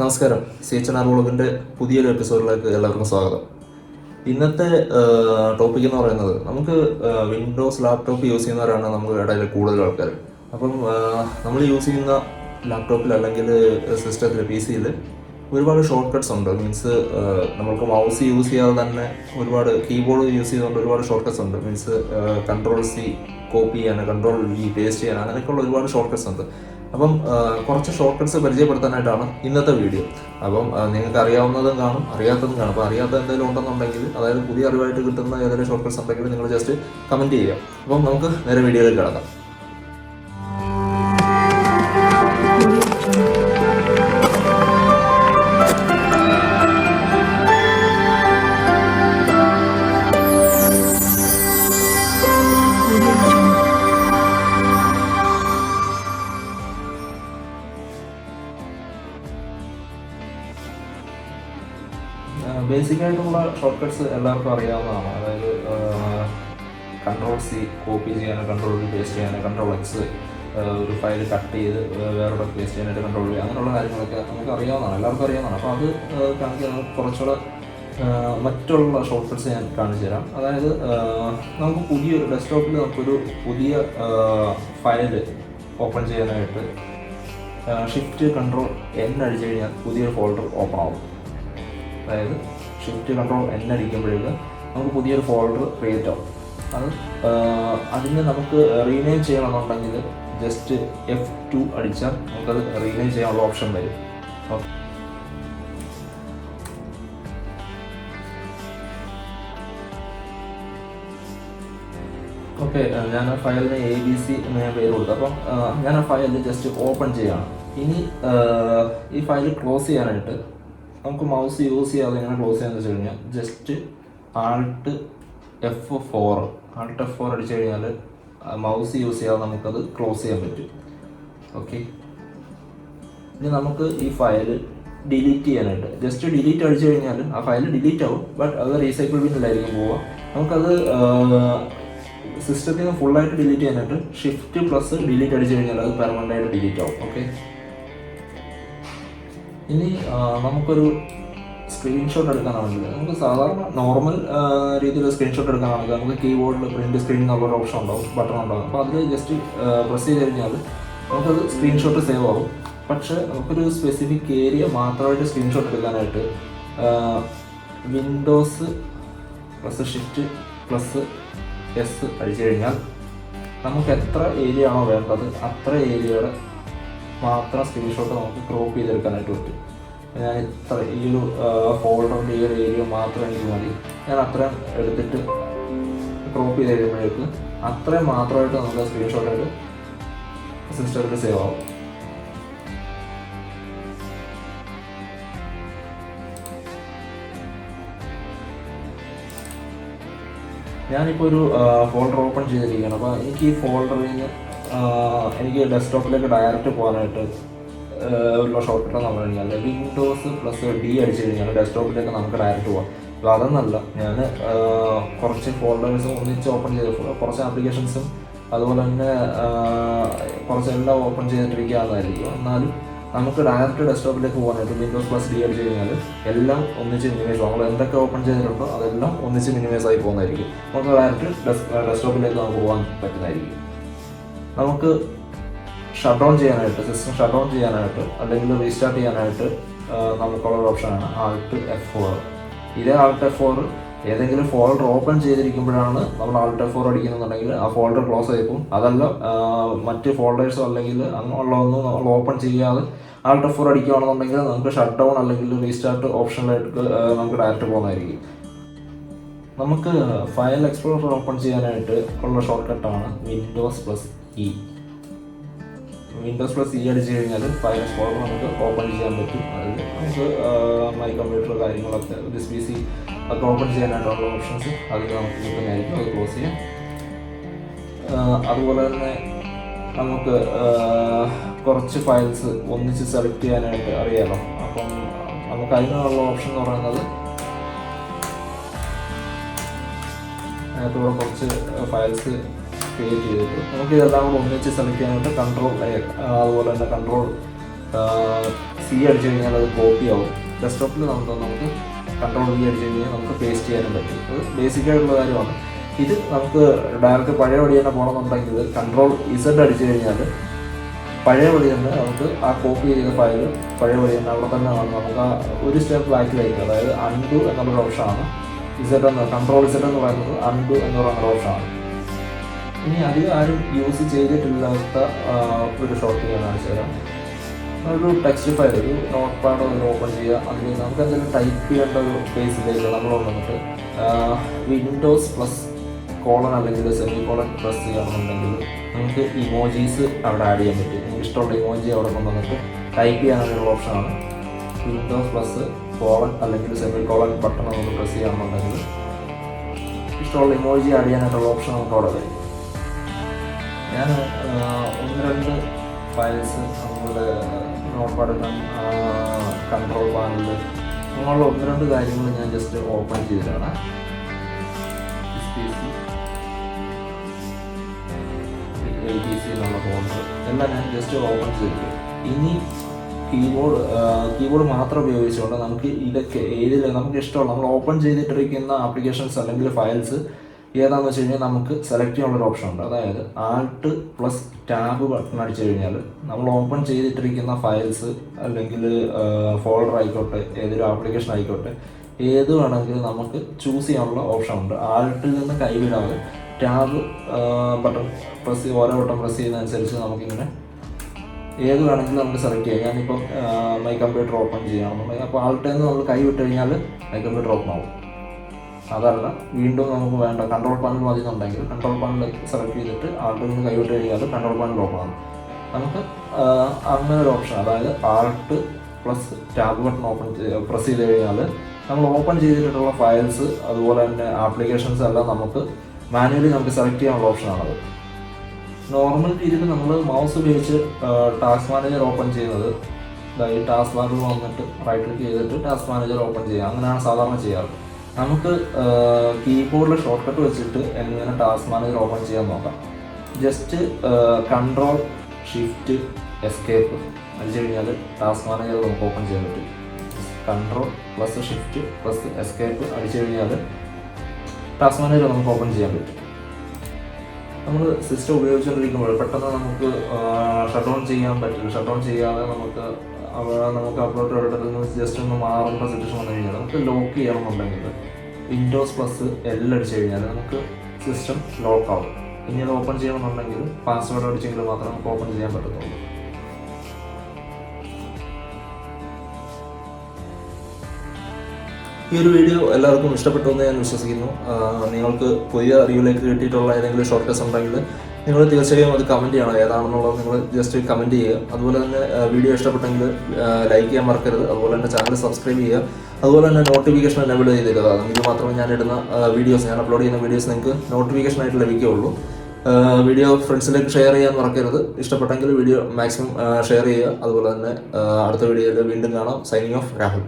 നമസ്കാരം. CHNR വ്ളോഗിൻ്റെ പുതിയൊരു എപ്പിസോഡിലേക്ക് എല്ലാവർക്കും സ്വാഗതം. ഇന്നത്തെ ടോപ്പിക് എന്ന് പറയുന്നത്, നമുക്ക് വിൻഡോസ് ലാപ്ടോപ്പ് യൂസ് ചെയ്യുന്നവരാണ് നമുക്ക് ഇടയിൽ കൂടുതൽ ആൾക്കാർ. അപ്പം നമ്മൾ യൂസ് ചെയ്യുന്ന ലാപ്ടോപ്പിൽ അല്ലെങ്കിൽ സിസ്റ്റത്തിൽ PC-യിൽ ഒരുപാട് ഷോർട്ട് കട്ട്സ് ഉണ്ട്. മീൻസ് നമുക്ക് മൗസ് യൂസ് ചെയ്യാതെ തന്നെ ഒരുപാട് കീബോർഡ് യൂസ് ചെയ്തുകൊണ്ട് ഒരുപാട് ഷോർട്ട് കട്ട്സ് ഉണ്ട്. മീൻസ് Ctrl+C കോപ്പി ചെയ്യാൻ, Ctrl+V പേസ്റ്റ് ചെയ്യാൻ, അങ്ങനെയൊക്കെയുള്ള ഒരുപാട് ഷോർട്ട് കട്ട്സ് ഉണ്ട്. അപ്പം കുറച്ച് ഷോർട്ട് കട്ട്സ് പരിചയപ്പെടുത്താനായിട്ടാണ് ഇന്നത്തെ വീഡിയോ. അപ്പം നിങ്ങൾക്ക് അറിയാവുന്നതും കാണും, അറിയാത്തതും കാണും. അപ്പോൾ അറിയാത്ത എന്തെങ്കിലും ഉണ്ടെന്നുണ്ടെങ്കിൽ, അതായത് പുതിയ അറിവായിട്ട് കിട്ടുന്ന ഏതെങ്കിലും ഷോർട്ട് കട്ട്സ് ഉണ്ടെങ്കിൽ നിങ്ങൾ ജസ്റ്റ് കമൻറ്റ് ചെയ്യുക. അപ്പം നമുക്ക് നേരെ വീഡിയോയിലേക്ക് കിടക്കാം. ബേസിക്കായിട്ടുള്ള ഷോർട്ട് കട്ട്സ് എല്ലാവർക്കും അറിയാവുന്നതാണ്. അതായത് Ctrl+C കോപ്പി ചെയ്യാൻ, Ctrl+V പേസ്റ്റ് ചെയ്യാൻ, Ctrl+X ഒരു ഫയൽ കട്ട് ചെയ്ത് വേറെ പേസ്റ്റ് ചെയ്യാനായിട്ട് Ctrl+V, അങ്ങനെയുള്ള കാര്യങ്ങളൊക്കെ നമുക്ക് അറിയാവുന്നതാണ്, എല്ലാവർക്കും അറിയാവുന്നതാണ്. അപ്പോൾ അത് കാണിക്കാൻ കുറച്ചുകൂടെ മറ്റുള്ള ഷോർട്ട് കട്ട്സ് ഞാൻ കാണിച്ചു തരാം. അതായത് നമുക്ക് പുതിയൊരു ഡെസ്ക്ടോപ്പിൽ നമുക്കൊരു പുതിയ ഫയൽ ഓപ്പൺ ചെയ്യാനായിട്ട് Shift+Ctrl+N അടിച്ചു കഴിഞ്ഞാൽ പുതിയൊരു ഫോൾഡർ ഓപ്പൺ ആവും. അതായത് Shift+Ctrl+N അടിക്കുമ്പോഴേക്ക് നമുക്ക് പുതിയൊരു ഫോൾഡർ ക്രിയേറ്റ് ആവും. അത് അതിന് നമുക്ക് റീനെയിം ചെയ്യണമെന്നുണ്ടെങ്കിൽ ജസ്റ്റ് F2 അടിച്ചാൽ നമുക്കത് റീനെയിം ചെയ്യാനുള്ള ഓപ്ഷൻ വരും. ഓക്കെ, ഞാൻ ആ ഫയലിന് ABC എന്ന് ഞാൻ പേര് കൊടുത്തു. അപ്പം ഞാൻ ആ ഫയൽ ജസ്റ്റ് ഓപ്പൺ ചെയ്യുകയാണ്. ഇനി ഈ ഫയൽ ക്ലോസ് ചെയ്യാനായിട്ട് നമുക്ക് മൗസ് യൂസ് ചെയ്യാതെ എങ്ങനെ ക്ലോസ് ചെയ്യാന്ന് വെച്ച് കഴിഞ്ഞാൽ ജസ്റ്റ് Alt+F4 അടിച്ചു കഴിഞ്ഞാൽ മൗസ് യൂസ് ചെയ്യാതെ നമുക്കത് ക്ലോസ് ചെയ്യാൻ പറ്റും. ഓക്കെ, ഇനി നമുക്ക് ഈ ഫയൽ ഡിലീറ്റ് ചെയ്യാനായിട്ട് ജസ്റ്റ് ഡിലീറ്റ് അടിച്ചു കഴിഞ്ഞാൽ ആ ഫയൽ ഡിലീറ്റ് ആവും. ബട്ട് അത് റീസൈക്കിൾ ബിന്നിലായിരിക്കും പോവുക. നമുക്കത് സിസ്റ്റത്തിൽ നിന്ന് ഫുള്ളായിട്ട് ഡിലീറ്റ് ചെയ്യാനായിട്ട് Shift+Delete അടിച്ചു കഴിഞ്ഞാൽ അത് പെർമനൻ്റ് ആയിട്ട് ഡിലീറ്റ് ആവും. ഓക്കെ, ഇനി നമുക്കൊരു സ്ക്രീൻഷോട്ട് എടുക്കാനാണെങ്കിൽ, നമുക്ക് സാധാരണ നോർമൽ രീതിയിൽ സ്ക്രീൻഷോട്ട് എടുക്കാനാണെങ്കിൽ നമുക്ക് കീബോർഡിൽ പ്രിൻറ്റ് സ്ക്രീൻ എന്നുള്ളൊരു ഓപ്ഷൻ ഉണ്ടാവും, ബട്ടൺ ഉണ്ടാകും. അപ്പോൾ അതിൽ ജസ്റ്റ് പ്രസ് ചെയ്ത് കഴിഞ്ഞാൽ നമുക്കത് സ്ക്രീൻഷോട്ട് സേവ് ആവും. പക്ഷേ നമുക്കൊരു സ്പെസിഫിക് ഏരിയ മാത്രമായിട്ട് സ്ക്രീൻഷോട്ട് എടുക്കാനായിട്ട് Windows+Shift+S അടിച്ചു കഴിഞ്ഞാൽ നമുക്ക് എത്ര ഏരിയ ആണോ വേണ്ടത് അത്ര ഏരിയയുടെ മാത്രം സ്ക്രീൻഷോട്ട് നമുക്ക് ക്രോപ്പ് ചെയ്തെടുക്കാനായിട്ട് പറ്റും. ഞാൻ ഈ ഒരു ഫോൾഡറിൻ്റെ ഈ ഒരു ഏരിയ മാത്രം എനിക്ക് മതി. ഞാൻ അത്രയും എടുത്തിട്ട് ക്രോപ്പ് ചെയ്ത് കഴിയുമ്പോഴേക്ക് അത്രയും മാത്രമായിട്ട് നമുക്ക് സ്ക്രീൻഷോട്ടായിട്ട് സിസ്റ്റത്തിൽ സേവ് ആവും. ഞാനിപ്പോൾ ഒരു ഫോൾഡർ ഓപ്പൺ ചെയ്തിരിക്കുകയാണ്. അപ്പോൾ എനിക്ക് ഈ ഫോൾഡറിൽ നിന്ന് എനിക്ക് ഡെസ്ക്ടോപ്പിലേക്ക് ഡയറക്റ്റ് പോകാനായിട്ട് ഉള്ള ഷോർട്ട് കട്ട് എന്ന് പറഞ്ഞു കഴിഞ്ഞാൽ Windows+D അടിച്ചു കഴിഞ്ഞാൽ ഡെസ്ക്ടോപ്പിലേക്ക് നമുക്ക് ഡയറക്റ്റ് പോകാം. അപ്പോൾ അതൊന്നല്ല, ഞാൻ കുറച്ച് ഫോൾഡേഴ്സും ഒന്നിച്ച് ഓപ്പൺ ചെയ്ത്, കുറച്ച് ആപ്ലിക്കേഷൻസും അതുപോലെ തന്നെ കുറച്ചെല്ലാം ഓപ്പൺ ചെയ്തിട്ടിരിക്കാവുന്നതായിരിക്കും. എന്നാലും നമുക്ക് ഡയറക്റ്റ് ഡെസ്ക്ടോപ്പിലേക്ക് പോകാനായിട്ട് Windows+D അടിച്ചു കഴിഞ്ഞാൽ എല്ലാം ഒന്നിച്ച് മിനിമൈസ് ആവും. നമ്മൾ എന്തൊക്കെ ഓപ്പൺ ചെയ്തിട്ടുണ്ടോ അതെല്ലാം ഒന്നിച്ച് മിനിമൈസ് ആയി പോകുന്നതായിരിക്കും. നമുക്ക് ഡയറക്റ്റ് ഡെസ്ക്ടോപ്പിലേക്ക് നമുക്ക് പോകാൻ പറ്റുന്നതായിരിക്കും. നമുക്ക് ഷട്ട് ഡൗൺ ചെയ്യാനായിട്ട്, സിസ്റ്റം ഷട്ട് ഡൗൺ ചെയ്യാനായിട്ട് അല്ലെങ്കിൽ റീസ്റ്റാർട്ട് ചെയ്യാനായിട്ട് നമുക്കുള്ള ഓപ്ഷനാണ് Alt+F4. ഇതേ Alt+F4 ഏതെങ്കിലും ഫോൾഡർ ഓപ്പൺ ചെയ്തിരിക്കുമ്പോഴാണ് നമ്മൾ Alt+F4 അടിക്കുന്നുണ്ടെങ്കിൽ ആ ഫോൾഡർ ക്ലോസ് ആയിപ്പോൾ. അതല്ല മറ്റ് ഫോൾഡേഴ്സോ അല്ലെങ്കിൽ അങ്ങനെയുള്ളതൊന്നും നമ്മൾ ഓപ്പൺ ചെയ്യാതെ Alt+F4 അടിക്കുകയാണെന്നുണ്ടെങ്കിൽ നമുക്ക് ഷട്ട് ഡൗൺ അല്ലെങ്കിൽ റീസ്റ്റാർട്ട് ഓപ്ഷനിലായിട്ട് നമുക്ക് ഡയറക്റ്റ് പോകുന്നതായിരിക്കും. നമുക്ക് ഫയൽ എക്സ്പ്ലോറർ ഓപ്പൺ ചെയ്യാനായിട്ട് ഉള്ള ഷോർട്ട് കട്ടാണ് Windows+E. Windows+E അടിച്ചു കഴിഞ്ഞാൽ ഫയൽ എക്സ്പ്ലോറർ നമുക്ക് ഓപ്പൺ ചെയ്യാൻ പറ്റും. അതായത് നമുക്ക് മൈ കമ്പ്യൂട്ടർ കാര്യങ്ങളൊക്കെ ദിസ് PC ഒക്കെ ഓപ്പൺ ചെയ്യാനായിട്ടുള്ള ഓപ്ഷൻസ് അതിൽ നമുക്ക് കിട്ടുന്നതായിരിക്കും. അത് ക്ലോസ് ചെയ്യാം. അതുപോലെ തന്നെ നമുക്ക് കുറച്ച് ഫയൽസ് ഒന്നിച്ച് സെലക്ട് ചെയ്യാനായിട്ട് അറിയാമല്ലോ. അപ്പം നമുക്ക് അതിനുള്ള ഓപ്ഷൻ എന്ന് പറയുന്നത് അതിനകത്തൂടെ കുറച്ച് ഫയൽസ് ക്രിയേറ്റ് ചെയ്തിട്ട് നമുക്ക് ഇതെല്ലാം കൂടെ ഒന്നിച്ച് സെലക്ട് ചെയ്യാനായിട്ട് Ctrl+A അതുപോലെ തന്നെ Ctrl+C സി അടിച്ചു കഴിഞ്ഞാൽ അത് കോപ്പി ആവും. ഡെസ്ക്ടോപ്പിൽ നമുക്ക് കൺട്രോൾ വി അടിച്ചു കഴിഞ്ഞാൽ നമുക്ക് പേസ്റ്റ് ചെയ്യാനും പറ്റും. അത് ബേസിക്കായിട്ടുള്ള കാര്യമാണ്. ഇത് നമുക്ക് ഡയറക്റ്റ് പഴയ വഴി തന്നെ പോകണമെന്നുണ്ടെങ്കിൽ കൺട്രോൾ ഇസഡ് അടിച്ചു കഴിഞ്ഞാൽ പഴയ വഴി തന്നെ നമുക്ക് ആ കോപ്പി ചെയ്ത ഫയൽ പഴയ വഴി തന്നെ അവിടെ തന്നെ കാണും. നമുക്ക് ആ ഒരു സ്റ്റെപ്പ് ബാക്കിലായിരിക്കും. അതായത് അൺഡു എന്നുള്ളൊരു ഓപ്ഷനാണ്. ഇസഡ് എന്ന് കൺട്രോൾ ഇസഡ് എന്ന് പറയുന്നത് അൺഡു എന്ന് പറയുന്ന ഓപ്ഷനാണ്. ഇനി അധികം ആരും യൂസ് ചെയ്തിട്ടില്ലാത്ത ഒരു ഷോർട്ട് ചെയ്യാൻ കാണിച്ചു തരാം. ഒരു ടെക്സ്റ്റ് ഫയൽ, ഒരു നോട്ട് പാഡ് ഒന്ന് ഓപ്പൺ ചെയ്യുക. അതിൽ നമുക്ക് എന്തെങ്കിലും ടൈപ്പ് ചെയ്യേണ്ട ഒരു പേജിലേക്ക് നമ്മൾ വന്നിട്ട് വിൻഡോസ് പ്ലസ് കോളൻ അല്ലെങ്കിൽ സെമി കോളൻ പ്രസ് ചെയ്യുകയാണെന്നുണ്ടെങ്കിൽ നമുക്ക് ഇമോജീസ് അവിടെ ആഡ് ചെയ്യാൻ പറ്റും. നമുക്ക് ഇഷ്ടമുള്ള ഇമോജി അവിടെ കൊണ്ടുവന്നിട്ട് ടൈപ്പ് ചെയ്യാനുള്ള ഓപ്ഷനാണ്. വിൻഡോസ് പ്ലസ് കോളൻ അല്ലെങ്കിൽ സെമി കോളൻ ബട്ടൺ നമുക്ക് പ്രസ് ചെയ്യുകയാണെന്നുണ്ടെങ്കിൽ ഇഷ്ടമുള്ള ഇമോജി ആഡ് ചെയ്യാനായിട്ടുള്ള ഓപ്ഷൻ നമുക്ക് അവിടെ വരും. ഞാൻ 1-2 ഫയൽസ് നമ്മുടെ നോട്ട് പാഡിലും കൺട്രോൾ പാനലിൽ അങ്ങനെയുള്ള 1-2 കാര്യങ്ങൾ ഞാൻ ജസ്റ്റ് ഓപ്പൺ ചെയ്തിട്ടാണ്. ABC എന്നുള്ള ഫോൾഡർ എല്ലാം ഞാൻ ജസ്റ്റ് ഓപ്പൺ ചെയ്തിട്ട് ഇനി കീബോർഡ് മാത്രം ഉപയോഗിച്ചുകൊണ്ട് നമുക്ക് ഇതൊക്കെ ഏതിൽ നമുക്ക് ഇഷ്ടമുള്ള നമ്മൾ ഓപ്പൺ ചെയ്തിട്ടിരിക്കുന്ന ആപ്ലിക്കേഷൻസ് അല്ലെങ്കിൽ ഫയൽസ് ഏതാണെന്ന് വെച്ച് കഴിഞ്ഞാൽ നമുക്ക് സെലക്ട് ചെയ്യാനുള്ളൊരു ഓപ്ഷൻ ഉണ്ട്. അതായത് ആൾട്ട് പ്ലസ് ടാബ് ബട്ടൺ അടിച്ചു കഴിഞ്ഞാൽ നമ്മൾ ഓപ്പൺ ചെയ്തിട്ടിരിക്കുന്ന ഫയൽസ് അല്ലെങ്കിൽ ഫോൾഡർ ആയിക്കോട്ടെ ഏതൊരു ആപ്ലിക്കേഷൻ ആയിക്കോട്ടെ ഏത് വേണമെങ്കിലും നമുക്ക് ചൂസ് ചെയ്യാനുള്ള ഓപ്ഷൻ ഉണ്ട്. ആൾട്ടിൽ നിന്ന് കൈവിടാതെ ടാബ് ബട്ടൺ ഓരോ ബട്ടൺ പ്രസ് ചെയ്യുന്നതനുസരിച്ച് നമുക്കിങ്ങനെ ഏത് വേണമെങ്കിലും നമുക്ക് സെലക്ട് ചെയ്യാം. ഞാനിപ്പം മൈ കമ്പ്യൂട്ടർ ഓപ്പൺ ചെയ്യുകയാണെന്നുണ്ടെങ്കിൽ അപ്പോൾ ആൾട്ടിൽ നിന്ന് നമ്മൾ കൈ വിട്ട് കഴിഞ്ഞാൽ മൈ കമ്പ്യൂട്ടർ ഓപ്പൺ ആവും. അതല്ല വീണ്ടും നമുക്ക് വേണ്ട കൺട്രോൾ പാനൽ മതി എന്നുണ്ടെങ്കിൽ കൺട്രോൾ പാനൽ സെലക്ട് ചെയ്തിട്ട് ആൾട്ടിൽ നിന്ന് കൈ വിട്ട് കഴിഞ്ഞാൽ കൺട്രോൾ പാനൽ ഓപ്പൺ ആവും. നമുക്ക് അങ്ങനെ ഒരു ഓപ്ഷൻ, അതായത് Alt plus tab button press ചെയ്ത് കഴിഞ്ഞാൽ നമ്മൾ ഓപ്പൺ ചെയ്തിട്ടുള്ള ഫയൽസ് അതുപോലെ തന്നെ ആപ്ലിക്കേഷൻസ് എല്ലാം നമുക്ക് മാനുവലി നമുക്ക് സെലക്ട് ചെയ്യാനുള്ള ഓപ്ഷനാണത്. നോർമൽ രീതിയിൽ നമ്മൾ മൗസ് ഉപയോഗിച്ച് ടാസ്ക് മാനേജർ ഓപ്പൺ ചെയ്യുന്നത് ഈ ടാസ്ക് ബാറിൽ വന്നിട്ട് റൈറ്റ് ക്ലിക്ക് ചെയ്തിട്ട് ടാസ്ക് മാനേജർ ഓപ്പൺ ചെയ്യുക, അങ്ങനെയാണ് സാധാരണ ചെയ്യാറ്. നമുക്ക് കീബോർഡിൽ ഷോർട്ട് കട്ട് വെച്ചിട്ട് എങ്ങനെ ടാസ്ക് മാനേജർ ഓപ്പൺ ചെയ്യാൻ നോക്കാം. ജസ്റ്റ് കൺട്രോൾ ഷിഫ്റ്റ് എസ്കേപ്പ് അടിച്ചു കഴിഞ്ഞാൽ ടാസ്ക് മാനേജർ നമുക്ക് ഓപ്പൺ ചെയ്യാൻ പറ്റും. Control plus shift plus escape അടിച്ചു കഴിഞ്ഞാൽ ടാസ്ക് മാനേജർ നമുക്ക് ഓപ്പൺ ചെയ്യാൻ പറ്റും. നമ്മൾ സിസ്റ്റം ഉപയോഗിച്ചുകൊണ്ടിരിക്കുമ്പോൾ പെട്ടെന്ന് നമുക്ക് ഷട്ട് ഡൗൺ ചെയ്യാൻ പറ്റില്ല. ഷട്ട് ഡൗൺ ചെയ്യാതെ നമുക്ക് അപ്ലോഡ് ഒരിടത്ത് നിന്ന് ജസ്റ്റ് ഒന്ന് മാറുന്ന സിറ്റുവേഷൻ വന്നു കഴിഞ്ഞാൽ നമുക്ക് ലോക്ക് ചെയ്യണമെന്നുണ്ടെങ്കിൽ വിൻഡോസ് പ്ലസ് L അടിച്ചു കഴിഞ്ഞാൽ നമുക്ക് സിസ്റ്റം ലോക്ക് ആവും. ഇനി അത് ഓപ്പൺ ചെയ്യണമെന്നുണ്ടെങ്കിൽ പാസ്വേഡ് അടിച്ചെങ്കിൽ മാത്രമേ നമുക്ക് ഓപ്പൺ ചെയ്യാൻ പറ്റത്തുള്ളൂ. ഈ ഒരു വീഡിയോ എല്ലാവർക്കും ഇഷ്ടപ്പെട്ടു എന്ന് ഞാൻ വിശ്വസിക്കുന്നു. നിങ്ങൾക്ക് പുതിയ അറിവിലേക്ക് കിട്ടിയിട്ടുള്ള ഏതെങ്കിലും ഷോർട്ട് കട്ട്സ് ഉണ്ടെങ്കിൽ നിങ്ങൾ തീർച്ചയായും അത് കമൻറ്റ് ചെയ്യണം. ഏതാണെന്നുള്ളത് നിങ്ങൾ ജസ്റ്റ് കമൻറ്റ് ചെയ്യുക. അതുപോലെ തന്നെ വീഡിയോ ഇഷ്ടപ്പെട്ടെങ്കിൽ ലൈക്ക് ചെയ്യാൻ മറക്കരുത്. അതുപോലെ തന്നെ ചാനൽ സബ്സ്ക്രൈബ് ചെയ്യുക. അതുപോലെ തന്നെ നോട്ടിഫിക്കേഷൻ എനേബിൾ ചെയ്തിരിക്കുക. എങ്കിൽ മാത്രമേ ഞാൻ അപ്ലോഡ് ചെയ്യുന്ന വീഡിയോസ് നിങ്ങൾക്ക് നോട്ടിഫിക്കേഷനായിട്ട് ലഭിക്കുകയുള്ളൂ. വീഡിയോ ഫ്രണ്ട്സിലേക്ക് ഷെയർ ചെയ്യാൻ മറക്കരുത്. ഇഷ്ടപ്പെട്ടെങ്കിൽ വീഡിയോ മാക്സിമം ഷെയർ ചെയ്യുക. അതുപോലെ തന്നെ അടുത്ത വീഡിയോയിൽ വീണ്ടും കാണാം. Signing off Rahul.